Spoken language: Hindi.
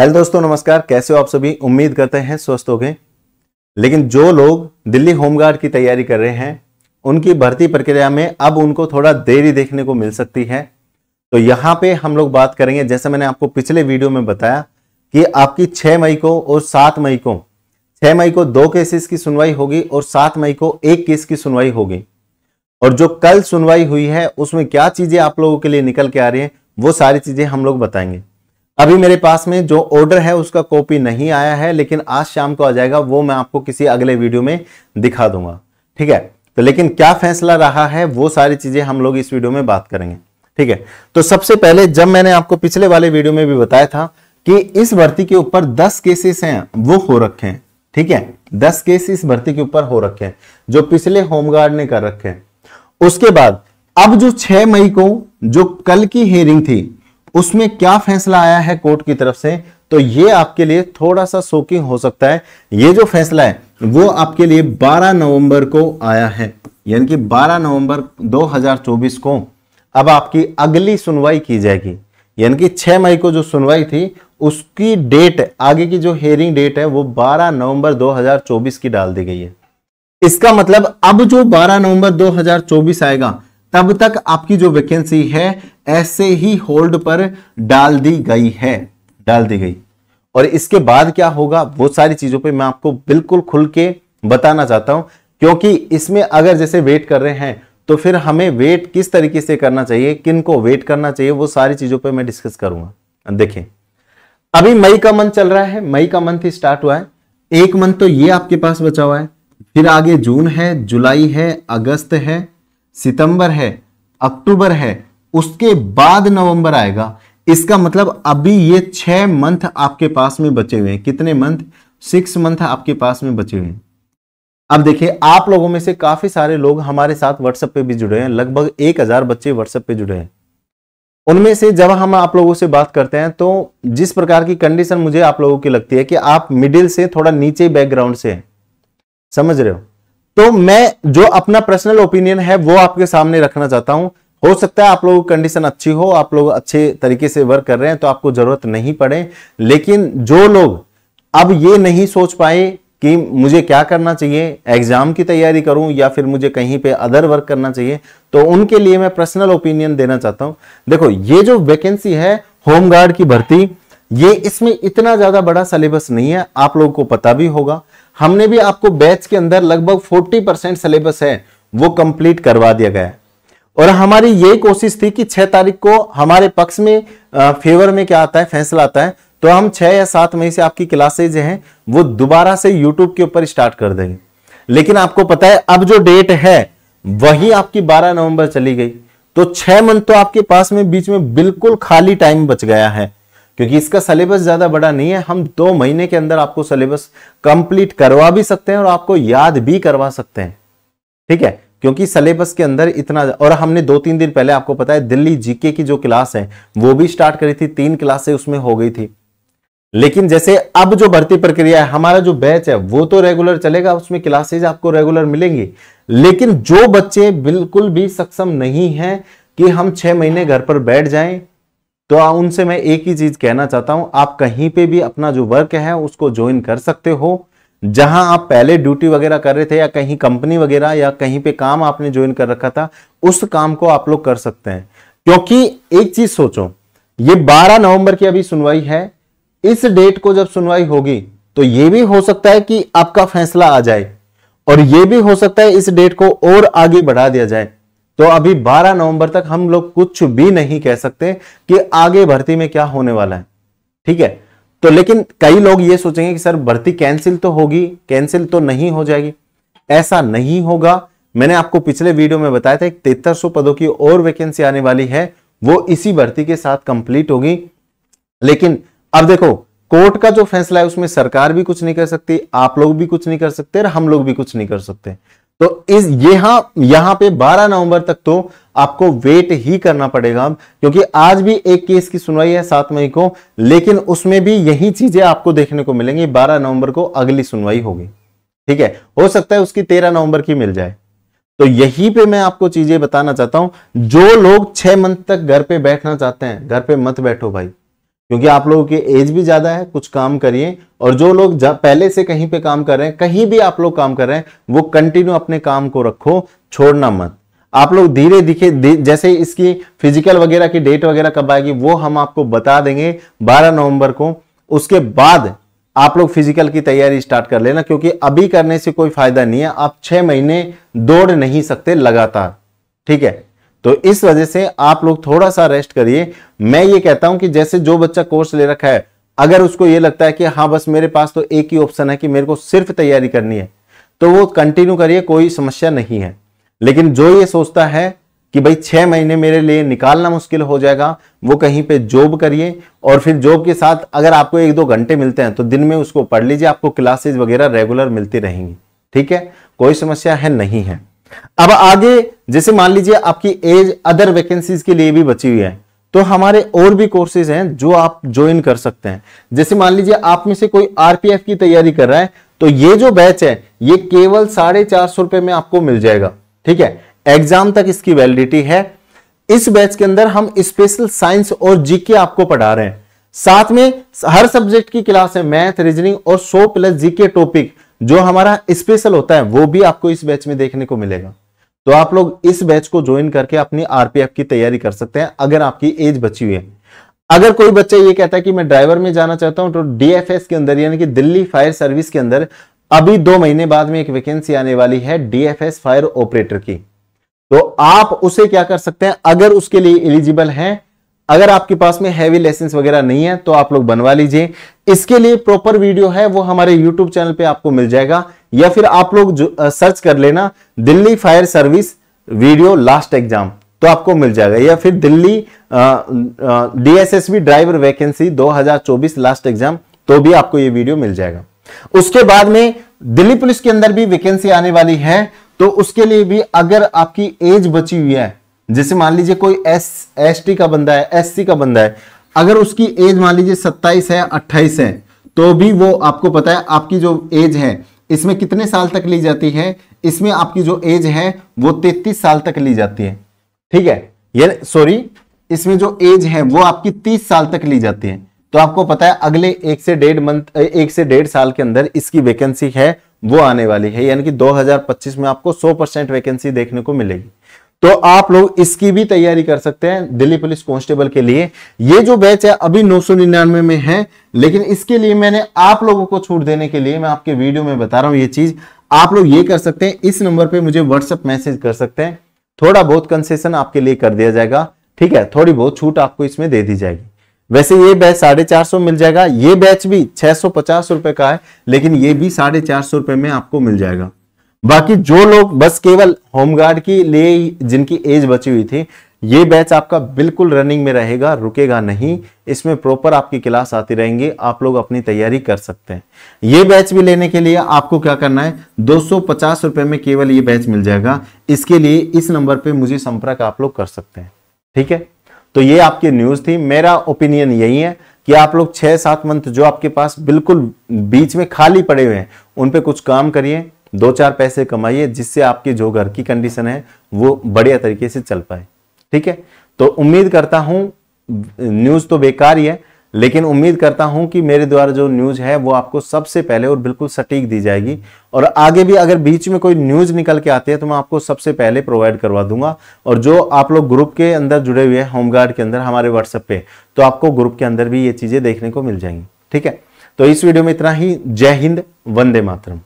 हेलो दोस्तों, नमस्कार। कैसे हो आप सभी? उम्मीद करते हैं स्वस्थ हो गए। लेकिन जो लोग दिल्ली होमगार्ड की तैयारी कर रहे हैं उनकी भर्ती प्रक्रिया में अब उनको थोड़ा देरी देखने को मिल सकती है। तो यहाँ पे हम लोग बात करेंगे, जैसे मैंने आपको पिछले वीडियो में बताया कि आपकी 6 मई को और 7 मई को 6 मई को 2 केसेस की सुनवाई होगी और 7 मई को 1 केस की सुनवाई होगी। और जो कल सुनवाई हुई है उसमें क्या चीजें आप लोगों के लिए निकल के आ रही हैं वो सारी चीजें हम लोग बताएंगे। अभी मेरे पास में जो ऑर्डर है उसका कॉपी नहीं आया है, लेकिन आज शाम को आ जाएगा। वो मैं आपको किसी अगले वीडियो में दिखा दूंगा, ठीक है। तो लेकिन क्या फैसला रहा है वो सारी चीजें हम लोग इस वीडियो में बात करेंगे, ठीक है। तो सबसे पहले, जब मैंने आपको पिछले वाले वीडियो में भी बताया था कि इस भर्ती के ऊपर 10 केसेस हैं वो हो रखे हैं, ठीक है। 10 केस इस भर्ती के ऊपर हो रखे हैं जो पिछले होमगार्ड ने कर रखे हैं। उसके बाद अब जो 6 मई को जो कल की हियरिंग थी उसमें क्या फैसला आया है कोर्ट की तरफ से, तो ये आपके लिए थोड़ा सा शॉकिंग हो सकता है। ये जो फैसला है वो आपके लिए 12 नवंबर को आया है, यानी कि 12 नवंबर 2024 को अब आपकी अगली सुनवाई की जाएगी। यानी कि 6 मई को जो सुनवाई थी उसकी डेट, आगे की जो हियरिंग डेट है वो 12 नवंबर 2024 की डाल दी गई है। इसका मतलब अब जो 12 नवंबर 2024 आएगा तब तक आपकी जो वैकेंसी है ऐसे ही होल्ड पर डाल दी गई। और इसके बाद क्या होगा वो सारी चीजों पे मैं आपको बिल्कुल खुल के बताना चाहता हूं, क्योंकि इसमें अगर जैसे वेट कर रहे हैं तो फिर हमें वेट किस तरीके से करना चाहिए, किन को वेट करना चाहिए, वो सारी चीजों पे मैं डिस्कस करूंगा। देखिए, अभी मई का मंथ चल रहा है, मई का मंथ ही स्टार्ट हुआ है। एक मंथ तो ये आपके पास बचा हुआ है, फिर आगे जून है, जुलाई है, अगस्त है, सितंबर है, अक्टूबर है, उसके बाद नवंबर आएगा। इसका मतलब अभी ये 6 मंथ आपके पास में बचे हुए हैं। कितने मंथ? 6 मंथ आपके पास में बचे हुए हैं। अब देखिए, आप लोगों में से काफी सारे लोग हमारे साथ व्हाट्सएप पे भी जुड़े हैं, लगभग 1000 बच्चे व्हाट्सएप पे जुड़े हैं। उनमें से जब हम आप लोगों से बात करते हैं तो जिस प्रकार की कंडीशन मुझे आप लोगों की लगती है कि आप मिडिल से थोड़ा नीचे बैकग्राउंड से हैं, समझ रहे हो, तो मैं जो अपना पर्सनल ओपिनियन है वो आपके सामने रखना चाहता हूं। हो सकता है आप लोगों की कंडीशन अच्छी हो, आप लोग अच्छे तरीके से वर्क कर रहे हैं तो आपको जरूरत नहीं पड़े। लेकिन जो लोग अब ये नहीं सोच पाए कि मुझे क्या करना चाहिए, एग्जाम की तैयारी करूं या फिर मुझे कहीं पे अदर वर्क करना चाहिए, तो उनके लिए मैं पर्सनल ओपिनियन देना चाहता हूं। देखो, ये जो वैकेंसी है होमगार्ड की भर्ती, ये इसमें इतना ज्यादा बड़ा सिलेबस नहीं है, आप लोगों को पता भी होगा। हमने भी आपको बैच के अंदर लगभग 40% सिलेबस है वो कंप्लीट करवा दिया गया है। और हमारी यही कोशिश थी कि 6 तारीख को हमारे पक्ष में फेवर में क्या आता है, फैसला आता है, तो हम 6 या 7 मई से आपकी क्लासेज हैं वो दोबारा से यूट्यूब के ऊपर स्टार्ट कर देंगे। लेकिन आपको पता है अब जो डेट है वही आपकी 12 नवंबर चली गई, तो 6 मंथ तो आपके पास में बीच में बिल्कुल खाली टाइम बच गया है, क्योंकि इसका सिलेबस ज्यादा बड़ा नहीं है। हम 2 महीने के अंदर आपको सिलेबस कंप्लीट करवा भी सकते हैं और आपको याद भी करवा सकते हैं, ठीक है। क्योंकि सिलेबस के अंदर इतना, और हमने 2-3 दिन पहले आपको पता है दिल्ली जीके की जो क्लास है वो भी स्टार्ट करी थी, 3 क्लासें उसमें हो गई थी। लेकिन जैसे अब जो भर्ती प्रक्रिया है, हमारा जो बैच है वो तो रेगुलर चलेगा, उसमें क्लासेज आपको रेगुलर मिलेंगी। लेकिन जो बच्चे बिल्कुल भी सक्षम नहीं है कि हम 6 महीने घर पर बैठ जाएं, तो उनसे मैं एक ही चीज कहना चाहता हूं, आप कहीं पे भी अपना जो वर्क है उसको ज्वाइन कर सकते हो। जहां आप पहले ड्यूटी वगैरह कर रहे थे या कहीं कंपनी वगैरह या कहीं पे काम आपने ज्वाइन कर रखा था, उस काम को आप लोग कर सकते हैं। क्योंकि एक चीज सोचो, ये 12 नवंबर की अभी सुनवाई है, इस डेट को जब सुनवाई होगी तो ये भी हो सकता है कि आपका फैसला आ जाए, और ये भी हो सकता है इस डेट को और आगे बढ़ा दिया जाए। तो अभी 12 नवंबर तक हम लोग कुछ भी नहीं कह सकते कि आगे भर्ती में क्या होने वाला है, ठीक है। तो लेकिन कई लोग ये सोचेंगे कि सर भर्ती कैंसिल तो होगी, कैंसिल तो नहीं हो जाएगी। ऐसा नहीं होगा। मैंने आपको पिछले वीडियो में बताया था 7300 पदों की और वैकेंसी आने वाली है, वो इसी भर्ती के साथ कंप्लीट होगी। लेकिन अब देखो, कोर्ट का जो फैसला है उसमें सरकार भी कुछ नहीं कर सकती, आप लोग भी कुछ नहीं कर सकते और हम लोग भी कुछ नहीं कर सकते। तो इस यहां पे 12 नवंबर तक तो आपको वेट ही करना पड़ेगा, क्योंकि आज भी एक केस की सुनवाई है 7 मई को, लेकिन उसमें भी यही चीजें आपको देखने को मिलेंगी। 12 नवंबर को अगली सुनवाई होगी, ठीक है। हो सकता है उसकी 13 नवंबर की मिल जाए। तो यहीं पे मैं आपको चीजें बताना चाहता हूं। जो लोग 6 मंथ तक घर पे बैठना चाहते हैं, घर पे मत बैठो भाई, क्योंकि आप लोगों की एज भी ज्यादा है, कुछ काम करिए। और जो लोग पहले से कहीं पे काम कर रहे हैं, कहीं भी आप लोग काम कर रहे हैं, वो कंटिन्यू अपने काम को रखो, छोड़ना मत। आप लोग धीरे दिखे जैसे इसकी फिजिकल वगैरह की डेट वगैरह कब आएगी वो हम आपको बता देंगे 12 नवंबर को। उसके बाद आप लोग फिजिकल की तैयारी स्टार्ट कर लेना, क्योंकि अभी करने से कोई फायदा नहीं है। आप 6 महीने दौड़ नहीं सकते लगातार, ठीक है। तो इस वजह से आप लोग थोड़ा सा रेस्ट करिए। मैं ये कहता हूं कि जैसे जो बच्चा कोर्स ले रखा है, अगर उसको ये लगता है कि हाँ बस मेरे पास तो एक ही ऑप्शन है कि मेरे को सिर्फ तैयारी करनी है, तो वो कंटिन्यू करिए, कोई समस्या नहीं है। लेकिन जो ये सोचता है कि भाई 6 महीने मेरे लिए निकालना मुश्किल हो जाएगा, वो कहीं पे जॉब करिए। और फिर जॉब के साथ अगर आपको 1-2 घंटे मिलते हैं तो दिन में उसको पढ़ लीजिए, आपको क्लासेज वगैरह रेगुलर मिलती रहेंगी, ठीक है, कोई समस्या है नहीं है। अब आगे जैसे मान लीजिए आपकी एज अदर वैकेंसीज के लिए भी बची हुई है, तो हमारे और भी कोर्सेज हैं जो आप ज्वाइन कर सकते हैं। जैसे मान लीजिए आप में से कोई आरपीएफ की तैयारी कर रहा है, तो ये जो बैच है ये केवल 450 रुपए में आपको मिल जाएगा, ठीक है। एग्जाम तक इसकी वैलिडिटी है। इस बैच के अंदर हम स्पेशल साइंस और जीके आपको पढ़ा रहे हैं, साथ में हर सब्जेक्ट की क्लास है, मैथ, रीजनिंग और 100 प्लस जीके टॉपिक जो हमारा स्पेशल होता है वो भी आपको इस बैच में देखने को मिलेगा। तो आप लोग इस बैच को ज्वाइन करके अपनी आरपीएफ की तैयारी कर सकते हैं अगर आपकी एज बची हुई है। अगर कोई बच्चा ये कहता है कि मैं ड्राइवर में जाना चाहता हूं, तो डीएफएस के अंदर यानी कि दिल्ली फायर सर्विस के अंदर अभी 2 महीने बाद में एक वैकेंसी आने वाली है डीएफएस फायर ऑपरेटर की। तो आप उसे क्या कर सकते हैं, अगर उसके लिए एलिजिबल हैं, अगर आपके पास में हैवी लाइसेंस वगैरह नहीं है तो आप लोग बनवा लीजिए। इसके लिए प्रॉपर वीडियो है, वो हमारे यूट्यूब चैनल पे आपको मिल जाएगा, या फिर आप लोग सर्च कर लेना Delhi fire service video last exam, तो आपको मिल जाएगा, या फिर Delhi DSSB driver vacancy 2024 last exam, तो भी आपको ये वीडियो मिल जाएगा। उसके बाद में दिल्ली पुलिस के अंदर भी वैकेंसी आने वाली है, तो उसके लिए भी अगर आपकी एज बची हुई है, जैसे मान लीजिए कोई एसटी का बंदा है, एससी का बंदा है, अगर उसकी एज मान लीजिए 27 है, 28 है, तो भी वो आपको पता है आपकी जो एज है इसमें कितने साल तक ली जाती है, इसमें आपकी जो एज है वो 33 साल तक ली जाती है, ठीक है। ये सॉरी, इसमें जो एज है वो आपकी 30 साल तक ली जाती है। तो आपको पता है अगले 1 से 1.5 साल के अंदर इसकी वैकेंसी है वो आने वाली है, यानी कि 2025 में आपको 100% वैकेंसी देखने को मिलेगी। तो आप लोग इसकी भी तैयारी कर सकते हैं दिल्ली पुलिस कांस्टेबल के लिए। ये जो बैच है अभी 999 में है, लेकिन इसके लिए मैंने आप लोगों को छूट देने के लिए मैं आपके वीडियो में बता रहा हूं ये चीज। आप लोग ये कर सकते हैं, इस नंबर पे मुझे व्हाट्सएप मैसेज कर सकते हैं, थोड़ा बहुत कंसेशन आपके लिए कर दिया जाएगा, ठीक है, थोड़ी बहुत छूट आपको इसमें दे दी जाएगी। वैसे ये बैच 450 मिल जाएगा, ये बैच भी 650 रुपए का है, लेकिन ये भी 450 रुपए में आपको मिल जाएगा। बाकी जो लोग बस केवल होमगार्ड के लिए जिनकी एज बची हुई थी, ये बैच आपका बिल्कुल रनिंग में रहेगा, रुकेगा नहीं, इसमें प्रॉपर आपकी क्लास आती रहेंगी, आप लोग अपनी तैयारी कर सकते हैं। ये बैच भी लेने के लिए आपको क्या करना है, 250 रुपए में केवल ये बैच मिल जाएगा। इसके लिए इस नंबर पे मुझे संपर्क आप लोग कर सकते हैं, ठीक है। तो ये आपकी न्यूज थी। मेरा ओपिनियन यही है कि आप लोग 6-7 मंथ जो आपके पास बिल्कुल बीच में खाली पड़े हुए हैं, उन पे कुछ काम करिए, 2-4 पैसे कमाइए, जिससे आपकी जो घर की कंडीशन है वो बढ़िया तरीके से चल पाए, ठीक है। तो उम्मीद करता हूं, न्यूज तो बेकार ही है, लेकिन उम्मीद करता हूं कि मेरे द्वारा जो न्यूज है वो आपको सबसे पहले और बिल्कुल सटीक दी जाएगी। और आगे भी अगर बीच में कोई न्यूज निकल के आती है तो मैं आपको सबसे पहले प्रोवाइड करवा दूंगा। और जो आप लोग ग्रुप के अंदर जुड़े हुए हैं होमगार्ड के अंदर हमारे व्हाट्सएप पे, तो आपको ग्रुप के अंदर भी ये चीजें देखने को मिल जाएंगी, ठीक है। तो इस वीडियो में इतना ही। जय हिंद, वंदे मातरम।